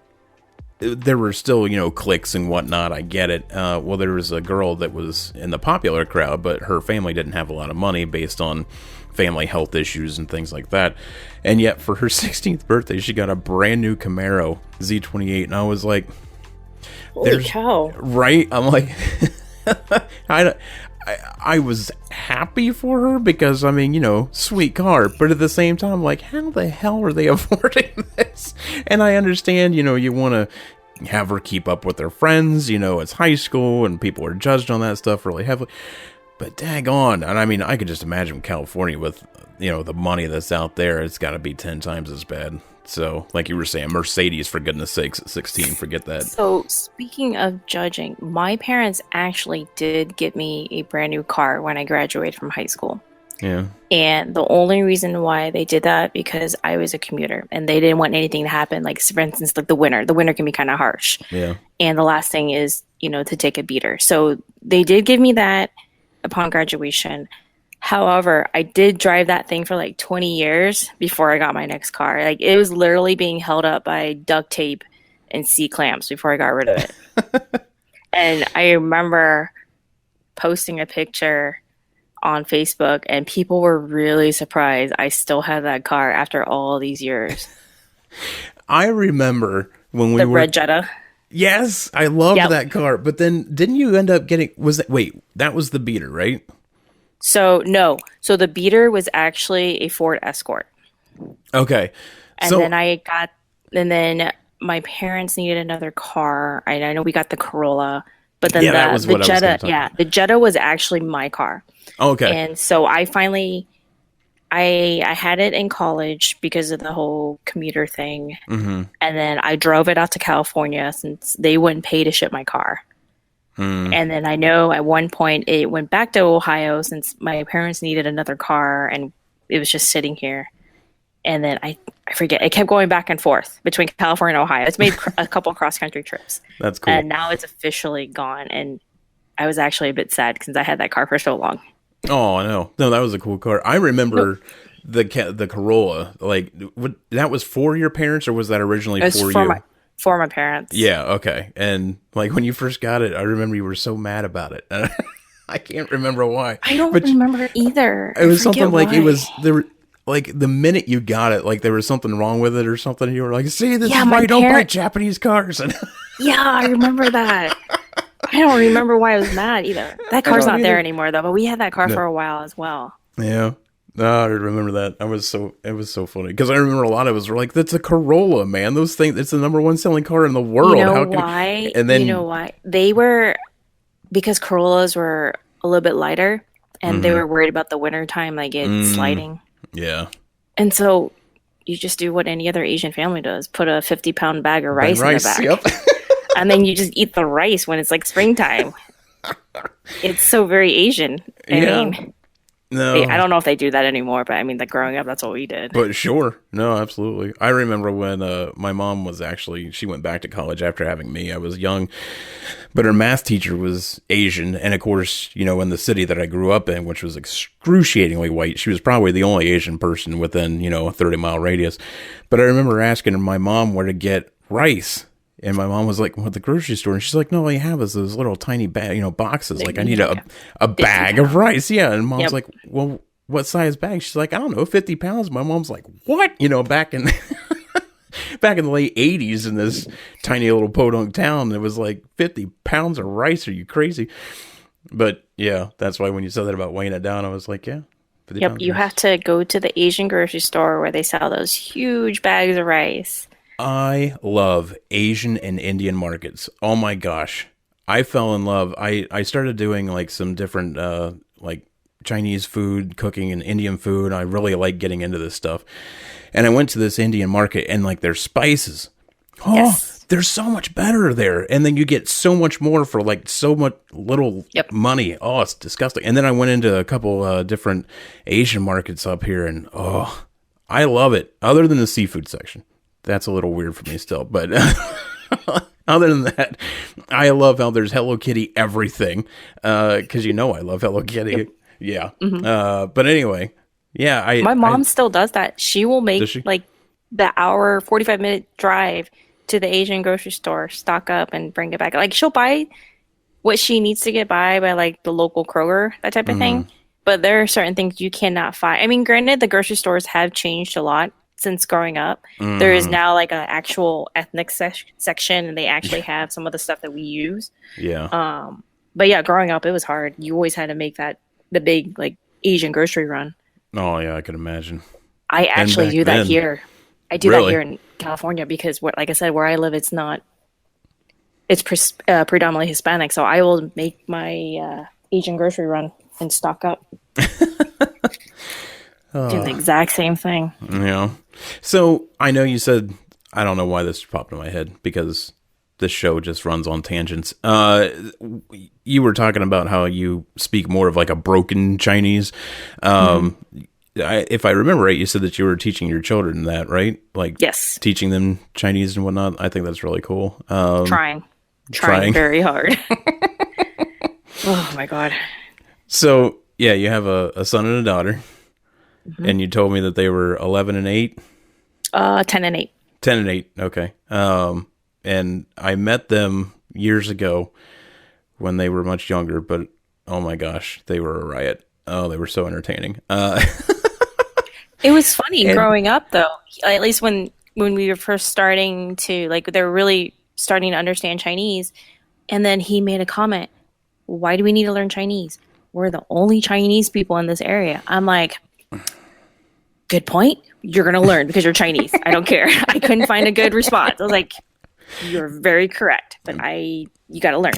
still, cliques and whatnot. I get it. Well, there was a girl that was in the popular crowd, but her family didn't have a lot of money based on family health issues and things like that. And yet, for her 16th birthday, she got a brand new Camaro Z28, and I was like, Holy cow. right? I'm like, I, I was happy for her because, I mean, sweet car. But at the same time, like, how the hell are they affording this? And I understand, you want to have her keep up with her friends. It's high school and people are judged on that stuff really heavily. But daggone. And I mean, I could just imagine California with, the money that's out there. It's got to be 10 times as bad. So, like you were saying, Mercedes, for goodness sakes, at 16, forget that. So, speaking of judging, my parents actually did get me a brand new car when I graduated from high school. Yeah. And the only reason why they did that because I was a commuter and they didn't want anything to happen. Like, for instance, like the winter. The winter can be kind of harsh. Yeah. And the last thing is, to take a beater. So they did give me that upon graduation. However, I did drive that thing for like 20 years before I got my next car. Like it was literally being held up by duct tape and C-clamps before I got rid of it. And I remember posting a picture on Facebook and people were really surprised I still had that car after all these years. I remember when we The were... red Jetta. Yes, I loved Yep. that car. But then didn't you end up getting... that was the beater, right? So, no. So the beater was actually a Ford Escort. Okay. And So, then my parents needed another car. I know we got the Corolla, but then yeah, that was the what I was going to Jetta, talk yeah, about. the Jetta was actually my car. Okay. And so I finally I had it in college because of the whole commuter thing. Mm-hmm. And then I drove it out to California since they wouldn't pay to ship my car. Mm. And then I know at one point it went back to Ohio since my parents needed another car and it was just sitting here. And then I forget, it kept going back and forth between California and Ohio. It's made a couple cross-country trips. That's cool. And now it's officially gone. And I was actually a bit sad since I had that car for so long. Oh, no. No, that was a cool car. I remember the Corolla. Like, that was for your parents or was that originally It was for for you? for my parents. Yeah, okay. And like when you first got it, I remember you were so mad about it. I can't remember why. I don't But remember either. it was I forget something like it why. was there. Like the minute you got it, like there was something wrong with it or something. You were like, "See, this Yeah, is my why you don't buy parent- Japanese cars." And Yeah, I remember that. I don't remember why I was mad either. That car's don't not there either. anymore though, but we had that car No. for a while as well. yeah, no, I remember that. It was so funny because I remember a lot of us were like, "That's a Corolla, man. Those things. It's the number one selling car in the world." You know How can why? And then You know why? They were because Corollas were a little bit lighter and they were worried about the winter time, like it sliding. yeah, And so you just do what any other Asian family does, put a 50-pound bag of rice in the back. Yep. And then you just eat the rice when it's like springtime. It's so very Asian. I Yeah. mean, No, I don't know if they do that anymore, but I mean, like growing up, that's what we did. But sure. No, absolutely. I remember when my mom was she went back to college after having me. I was young, but her math teacher was Asian. And of course, in the city that I grew up in, which was excruciatingly white, she was probably the only Asian person within, a 30-mile radius. But I remember asking my mom where to get rice. And my mom was like, "Well, at the grocery store." And she's like, "No, all you have is those little tiny boxes. Like, I need a bag of rice." Yeah. And mom's Yep. like, "Well, what size bag?" She's like, "I don't know, 50 pounds." My mom's like, "What?" Back in back in the late 80s in this tiny little podunk town, it was like 50 pounds of rice. Are you crazy? But yeah, that's why when you said that about weighing it down, I was like, yeah. 50 Yep, pounds you of rice. have to go to the Asian grocery store where they sell those huge bags of rice. I love Asian and Indian markets. Oh my gosh. I fell in love. I started doing like some different like Chinese food cooking and Indian food. I really like getting into this stuff. And I went to this Indian market and like their spices. Oh, Yes. they're so much better there. And then you get so much more for like so much little Yep. money. Oh, it's disgusting. And then I went into a couple different Asian markets up here and I love it. Other than the seafood section. That's a little weird for me still, but Other than that, I love how there's Hello Kitty everything. Because you know I love Hello Yep. Kitty. Yeah. Hmm. But anyway, yeah, My I mom still does that. She will does make she? like the hour, 45-minute drive to the Asian grocery store, stock up and bring it back. Like she'll buy what she needs to get by like the local Kroger, that type of Mm-hmm. thing. But there are certain things you cannot find. I mean, granted, the grocery stores have changed a lot since growing up. There is Mm-hmm. now like an actual ethnic section, and they actually have some of the stuff that we use. Yeah. But yeah, growing up, it was hard. You always had to make that the big like Asian grocery run. Oh yeah, I can imagine. I And actually back do that then, here. I do that really? here in California because, like I said, where I live, it's not. It's predominantly Hispanic, so I will make my Asian grocery run and stock up. Do the exact same thing. Yeah. So I know you said I don't know why this popped in my head because this show just runs on tangents. You were talking about how you speak more of like a broken Chinese. Hmm. Um, if I remember right, you said that you were teaching your children that, right? Like Yes, teaching them Chinese and whatnot. I think that's really cool. trying, trying Trying. very hard. Oh my God. So yeah, you have a son and a daughter, Hmm. and you told me that they were 11 and 8. 10 and 8. 10 and 8. Okay. And I met them years ago when they were much younger, but oh my gosh, they were a riot. Oh, they were so entertaining. It was funny And growing up, though. At least when we were first starting to like, they were really starting to understand Chinese, and then he made a comment. Why do we need to learn Chinese? We're the only Chinese people in this area. I'm like, good point. You're gonna learn because you're Chinese. I don't care. I couldn't find a good response. I was like, you're very correct, but you got to learn.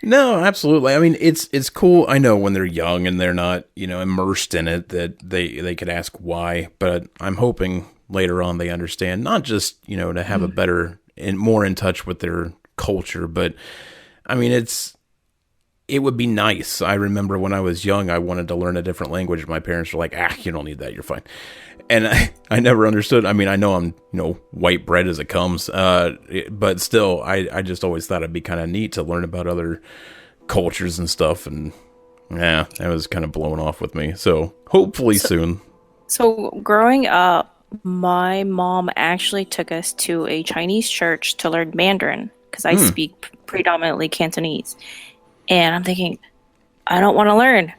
no, absolutely. I mean, it's cool. I know when they're young and they're not, immersed in it that they could ask why, but I'm hoping later on they understand not just, to have a better and more in touch with their culture, but I mean, it would be nice. I remember when I was young, I wanted to learn a different language. My parents were like, you don't need that. You're fine. And I never understood. I mean, I know I'm, white bread as it comes. But still, I just always thought it'd be kind of neat to learn about other cultures and stuff. And yeah, that was kind of blown off with me. So hopefully So, soon. so growing up, my mom actually took us to a Chinese church to learn Mandarin because I Hmm. speak predominantly Cantonese. And I'm thinking, I don't want to learn.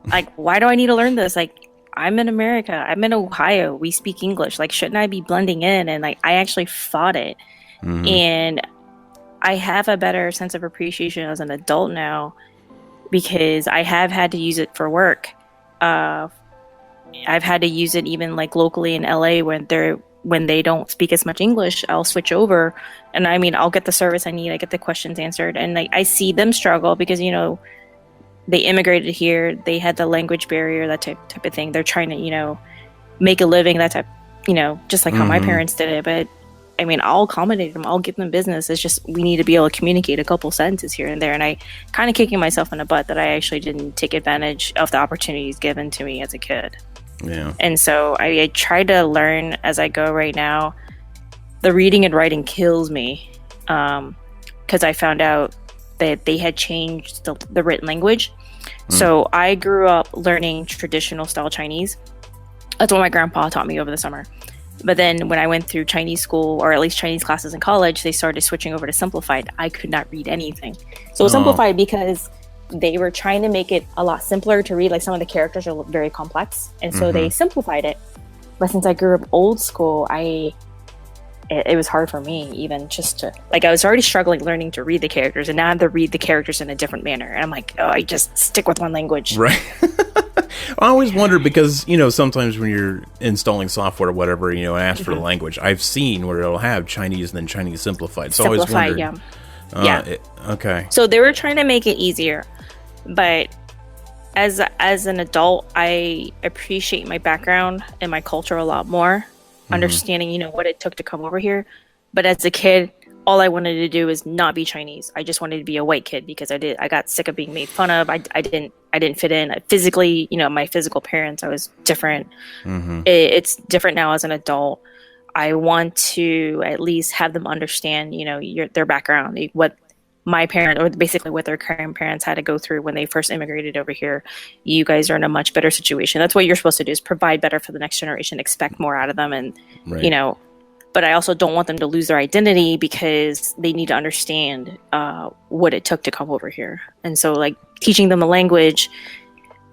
Like, why do I need to learn this? Like, I'm in America. I'm in Ohio. We speak English. Like, shouldn't I be blending in? And like, I actually fought it. Mm-hmm. And I have a better sense of appreciation as an adult now because I have had to use it for work. Uh, I've had to use it even like locally in LA when they don't speak as much English, I'll switch over, and I mean I'll get the service I need, I get the questions answered, and like I see them struggle because they immigrated here, they had the language barrier, that type of thing. They're trying to make a living, that type, just like how my Mm-hmm. parents did it. But I mean, I'll accommodate them, I'll give them business. It's just we need to be able to communicate a couple sentences here and there, and I kind of kicking myself in the butt that I actually didn't take advantage of the opportunities given to me as a kid. Yeah. And so I try to learn as I go right now. The reading and writing kills me because I found out that they had changed the written language. Mm. So I grew up learning traditional style Chinese. That's what my grandpa taught me over the summer. But then when I went through Chinese school, or at least Chinese classes in college, they started switching over to simplified. I could not read anything. So Oh. simplified because they were trying to make it a lot simpler to read. Like some of the characters are very complex, and so Mm-hmm. they simplified it. But since I grew up old school, it was hard for me even just to like I was already struggling learning to read the characters, and now I have to read the characters in a different manner. And I'm like, oh, I just stick with one language. Right. I always wonder because, sometimes when you're installing software or whatever, and ask for the Mhm. language, I've seen where it'll have Chinese and then Chinese simplified. So I always Simplified, wondered, yeah, yeah. okay. So they were trying to make it easier, but as an adult, I appreciate my background and my culture a lot more, Hmm. understanding what it took to come over here. But as a kid, all I wanted to do is not be Chinese. I just wanted to be a white kid because I got sick of being made fun of. I didn't fit in physically. My physical appearance, I was different. Hmm. It's different now as an adult. I want to at least have them understand, their background, what my parent or basically what their grandparents had to go through when they first immigrated over here. You guys are in a much better situation. That's what you're supposed to do, is provide better for the next generation, expect more out of them. And, Right. but I also don't want them to lose their identity, because they need to understand what it took to come over here. And so, like, teaching them a language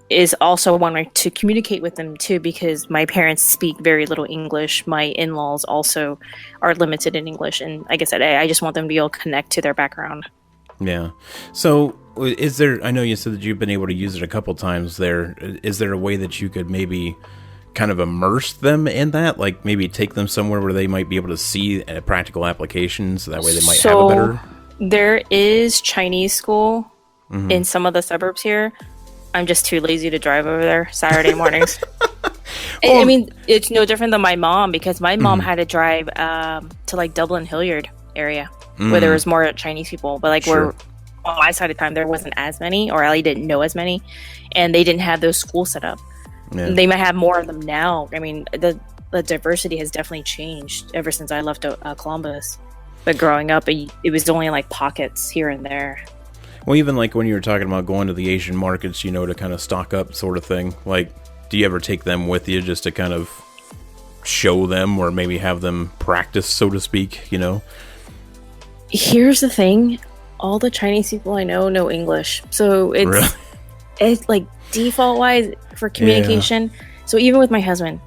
is also one way to communicate with them too, because my parents speak very little English. My in-laws also are limited in English, and like I said, I just want them to be able to connect to their background. Yeah. So, is there? I know you said that you've been able to use it a couple times there. Is there a way that you could maybe kind of immerse them in that? Like maybe take them somewhere where they might be able to see practical applications. So that way they might have a better. There is Chinese school in some of the suburbs here. I'm just too lazy to drive over there Saturday mornings. I mean, it's no different than my mom, because my mom had to drive to like Dublin Hilliard area where there was more Chinese people. But like Sure. we're on my side of time, there wasn't as many, or I didn't know as many, and they didn't have those schools set up. Yeah. They might have more of them now. I mean, the diversity has definitely changed ever since I left Columbus. But growing up, it was only like pockets here and there. Well, even like when you were talking about going to the Asian markets, to kind of stock up sort of thing, like, do you ever take them with you just to kind of show them, or maybe have them practice, so to speak, Here's the thing. All the Chinese people I know English. So Really? it's like default wise for communication. Yeah. So even with my husband,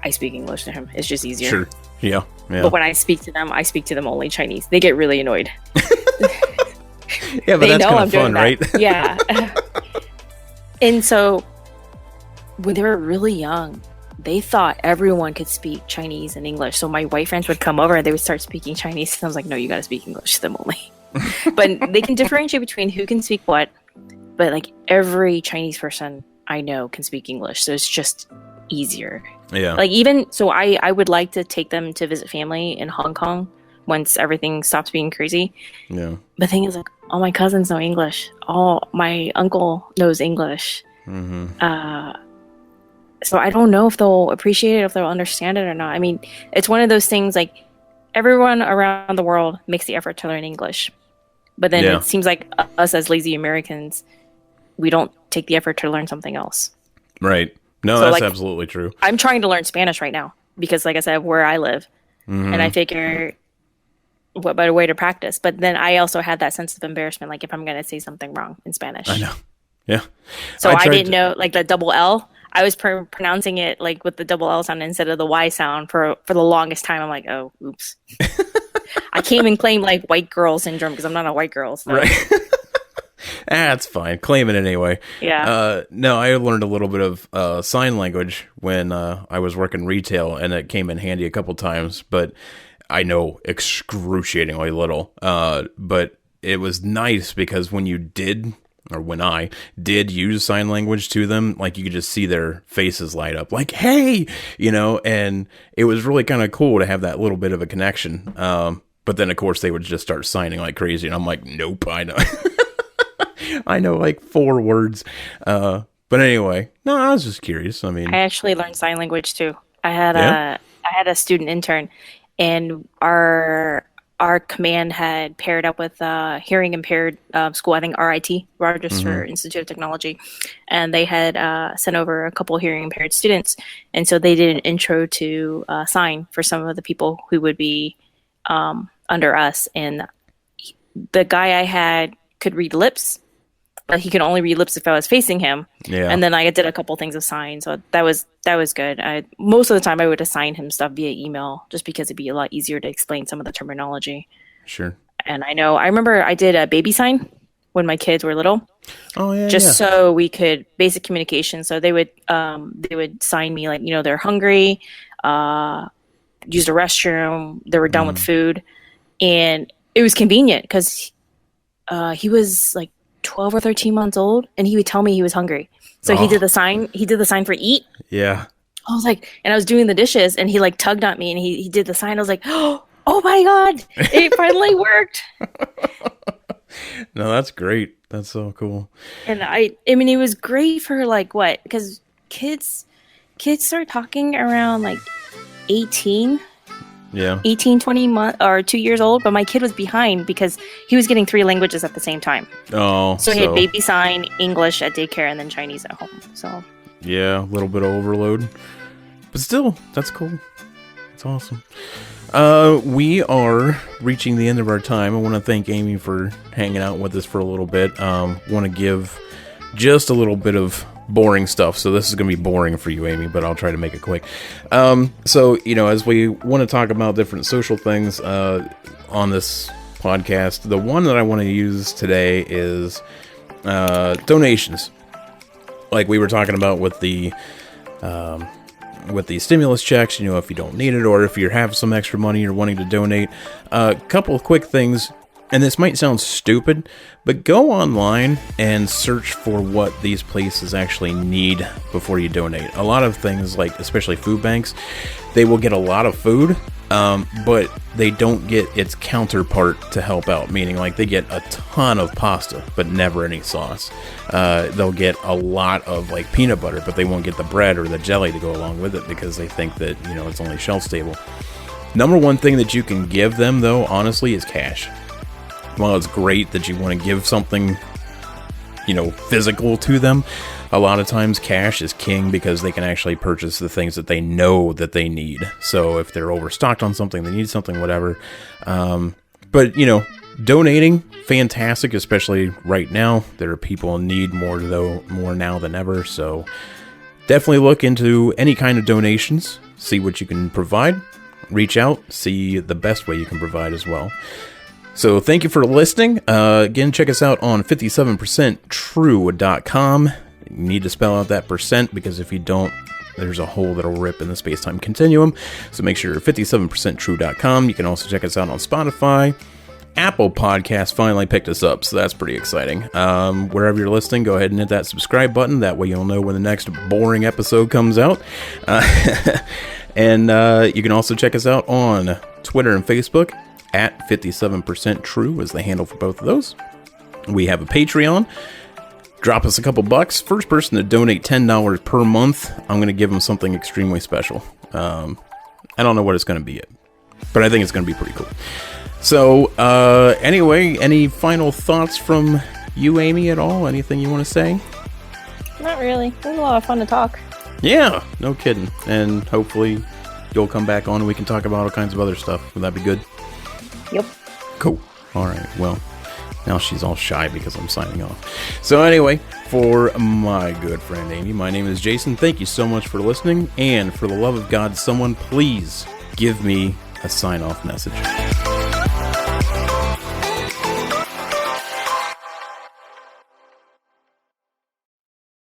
I speak English to him. It's just easier. Sure. Yeah. But when I speak to them only Chinese. They get really annoyed. Yeah, but that's kind of fun, right? Yeah. And so when they were really young, they thought everyone could speak Chinese and English. So my white friends would come over and they would start speaking Chinese. And I was like, no, you got to speak English to them only. But they can differentiate between who can speak what. But like every Chinese person I know can speak English. So it's just easier. Yeah. Like even, so I would like to take them to visit family in Hong Kong once everything stops being crazy. Yeah. The thing is, like, all my cousins know English. All my uncle knows English. So I don't know if they'll appreciate it, if they'll understand it or not. I mean, it's one of those things, like, everyone around the world makes the effort to learn English. But then it seems like us as lazy Americans, we don't take the effort to learn something else. Right. No, so, that's absolutely true. I'm trying to learn Spanish right now because, like I said, where I live. And I figure what better way to practice. But then I also had that sense of embarrassment, like if I'm going to say something wrong in Spanish. I know. Yeah. So I didn't know, like, the double L. I was pronouncing it like with the double L sound instead of the Y sound for the longest time. I'm like, oh, oops. I can't even claim like white girl syndrome because I'm not a white girl. So. Right. That's fine. Claim it anyway. Yeah. No, I learned a little bit of sign language when I was working retail, and it came in handy a couple times, but I know excruciatingly little. But it was nice because when I did use sign language to them, like, you could just see their faces light up, like, hey, and it was really kind of cool to have that little bit of a connection. But then, of course, they would just start signing like crazy, and I'm like, nope, I know. I know like 4 words. But anyway, no, I was just curious. I mean, I actually learned sign language too. I had a student intern, and our command had paired up with hearing impaired school, I think RIT, Rochester Institute of Technology, and they had sent over a couple hearing impaired students, and so they did an intro to sign for some of the people who would be under us. And the guy I had could read lips, but he could only read lips if I was facing him. Yeah. And then I did a couple things of signs, so that was good. Most of the time I would assign him stuff via email just because it'd be a lot easier to explain some of the terminology. Sure. And I remember I did a baby sign when my kids were little. Oh yeah. Just so we could basic communication. So they would sign me like, they're hungry, used a restroom, they were done with food, and it was convenient because he was like 12 or 13 months old, and he would tell me he was hungry. So he did the sign for eat. Yeah. I was like, and I was doing the dishes, and he like tugged at me, and he did the sign. I was like, oh my God, it finally worked. No, that's great. That's so cool. And I mean, it was great for like what? Because kids start talking around like 18, Yeah. 18, 20 months or 2 years old, but my kid was behind because he was getting 3 languages at the same time. Oh, So he had baby sign, English at daycare, and then Chinese at home. So yeah, a little bit of overload. But still, that's cool. That's awesome. We are reaching the end of our time. I want to thank Amy for hanging out with us for a little bit. Want to give just a little bit of boring stuff. So this is going to be boring for you, Amy, but I'll try to make it quick. So, as we want to talk about different social things on this podcast, the one that I want to use today is donations. Like we were talking about with the stimulus checks, if you don't need it or if you have some extra money you're wanting to donate. A couple of quick things, and this might sound stupid, but go online and search for what these places actually need before you donate. A lot of things, like especially food banks, they will get a lot of food, but they don't get its counterpart to help out, meaning like they get a ton of pasta, but never any sauce. They'll get a lot of like peanut butter, but they won't get the bread or the jelly to go along with it because they think that, it's only shelf stable. Number one thing that you can give them, though, honestly, is cash. While it's great that you want to give something, physical to them, a lot of times cash is king because they can actually purchase the things that they know that they need. So if they're overstocked on something, they need something, whatever. But, donating, fantastic, especially right now. There are people in need more now than ever. So definitely look into any kind of donations, see what you can provide, reach out, see the best way you can provide as well. So thank you for listening. Again, check us out on 57percenttrue.com. You need to spell out that percent because if you don't, there's a hole that'll rip in the space-time continuum. So make sure you're 57percenttrue.com. You can also check us out on Spotify. Apple Podcasts finally picked us up, so that's pretty exciting. Wherever you're listening, go ahead and hit that subscribe button. That way you'll know when the next boring episode comes out. And you can also check us out on Twitter and Facebook. At 57percenttrue is the handle for both of those. We have a Patreon. Drop us a couple bucks. First person to donate $10 per month, I'm going to give them something extremely special. I don't know what it's going to be yet, but I think it's going to be pretty cool. So, anyway, any final thoughts from you, Amy, at all? Anything you want to say? not really. It was a lot of fun to talk. Yeah, no kidding. And hopefully you'll come back on and we can talk about all kinds of other stuff. Would that be good? Yep. Cool. All right. Well, now she's all shy because I'm signing off. So anyway, for my good friend Amy, my name is Jason. Thank you so much for listening. And for the love of God, someone please give me a sign-off message.